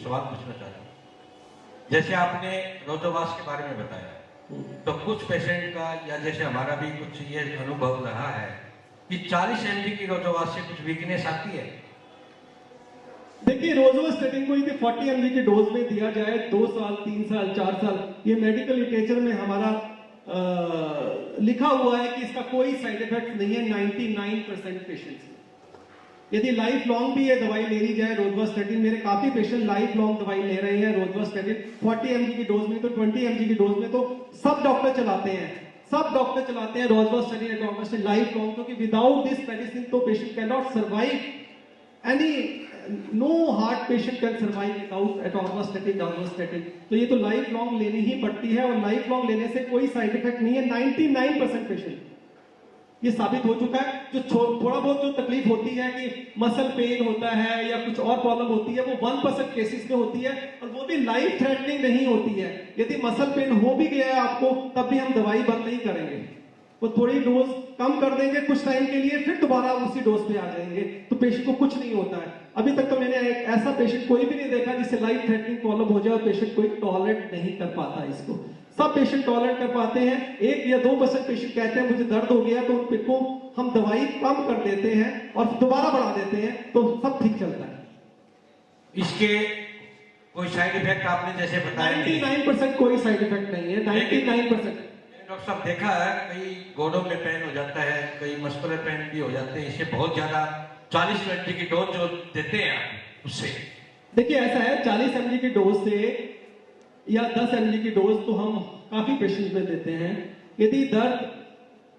सवाल पूछना चाहता हूँ। जैसे आपने रोजोवास के बारे में बताया, तो कुछ पेशेंट का या जैसे हमारा भी कुछ ये अनुभव रहा है कि 40 mg की रोजोवास से कुछ वीकनेस आती है। देखिए, रोजोवास्टेटिन को यदि 40 mg की डोज में दिया जाए 2 साल, 3 साल, 4 साल, ये मेडिकल लिटरेचर में हमारा लिखा हुआ है कि इसका कोई साइड इफेक्ट नहीं है 99% पेशेंट्स में। यदि लाइफ लॉन्ग भी ये दवाई ले ली जाए रोजोवास्टेटिन, मेरे काफी पेशेंट लाइफ लॉन्ग दवाई ले रहे हैं रोजोवास्टेटिन 40 mg की डोज में, तो 20 mg की डोज में, तो सब डॉक्टर चलाते हैं रोजोवास्टेटिन एटोवास्टेटिन लाइफ लॉन्ग, क्योंकि विदाउट दिस मेडिसिन तो patient can not survive any, no heart patient can survive without atorvastatin rosuvastatin. तो ये तो लाइफ लॉन्ग लेनी ही पड़ती है, और लाइफ लॉन्ग लेने से कोई साइड इफेक्ट नहीं है 99% पेशेंट। ये साबित हो चुका है। जो थोड़ा बहुत जो तकलीफ होती है कि मसल पेन होता है या कुछ और प्रॉब्लम होती है, वो 1% केसेस में होती है, और वो भी लाइफ थ्रेटनिंग नहीं होती है। यदि मसल पेन हो भी गया है आपको, तब भी हम दवाई बंद नहीं करेंगे, वो थोड़ी डोज कम कर देंगे कुछ टाइम के लिए, फिर दोबारा उसी डोज पे आ जाएंगे, तो पेशेंट को कुछ नहीं होता है। अभी तक तो मैंने एक ऐसा पेशेंट कोई भी नहीं देखा जिससे लाइफ थ्रेटनिंग प्रॉब्लम हो जाए और पेशेंट कोई टॉलरेट नहीं कर पाता इसको। सब पेशेंट टॉलरेट कर पाते हैं। 1 या 2% पेशेंट कहते हैं मुझे दर्द हो गया, तो उनको हम दवाई कम कर देते हैं और दोबारा बढ़ा देते हैं, तो सब ठीक चलता है। इसके कोई साइड इफेक्ट आपने जैसे बताया 99% कोई साइड इफेक्ट नहीं है, 99%। डॉक्टर साहब, देखा है कई गोडों में पेन हो जाता है, कई मस्कुलर पेन भी हो जाते हैं, इससे बहुत ज्यादा 40 mg की डोज जो देते हैं आप उससे। देखिए, ऐसा है 40 mg की डोज से या 10 mg की डोज तो हम काफी पेशेंट में देते हैं। यदि दर्द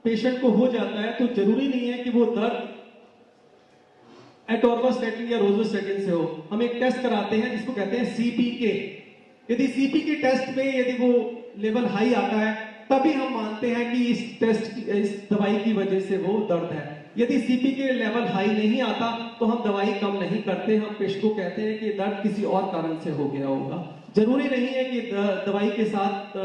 पेशेंट को हो जाता है तो जरूरी नहीं है कि वो दर्द एटोवास्टेटिन या रोजोवास्टेटिन से हो। हम एक टेस्ट कराते हैं जिसको कहते हैं CPK। यदि CPK टेस्ट में यदि वो लेवल हाई आता है, तभी हम मानते हैं कि इस दवाई की वजह से वो दर्द है। यदि CPK लेवल हाई नहीं आता तो हम दवाई कम नहीं करते, हम पेशेंट को कहते हैं कि दर्द किसी और कारण से हो गया होगा। जरूरी नहीं है कि दवाई के साथ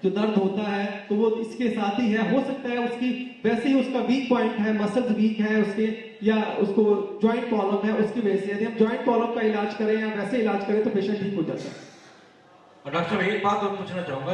जो दर्द होता है तो वो इसके साथ ही है, हो सकता है उसकी वैसे ही उसका वीक पॉइंट है, मसल्स वीक है उसके, या उसको जॉइंट प्रॉब्लम है, उसकी वजह से यदि हम जॉइंट प्रॉब्लम का इलाज करें या वैसे इलाज करें तो पेशेंट ठीक हो जाता है। और डॉक्टर साहब, एक बात और पूछना चाहूंगा।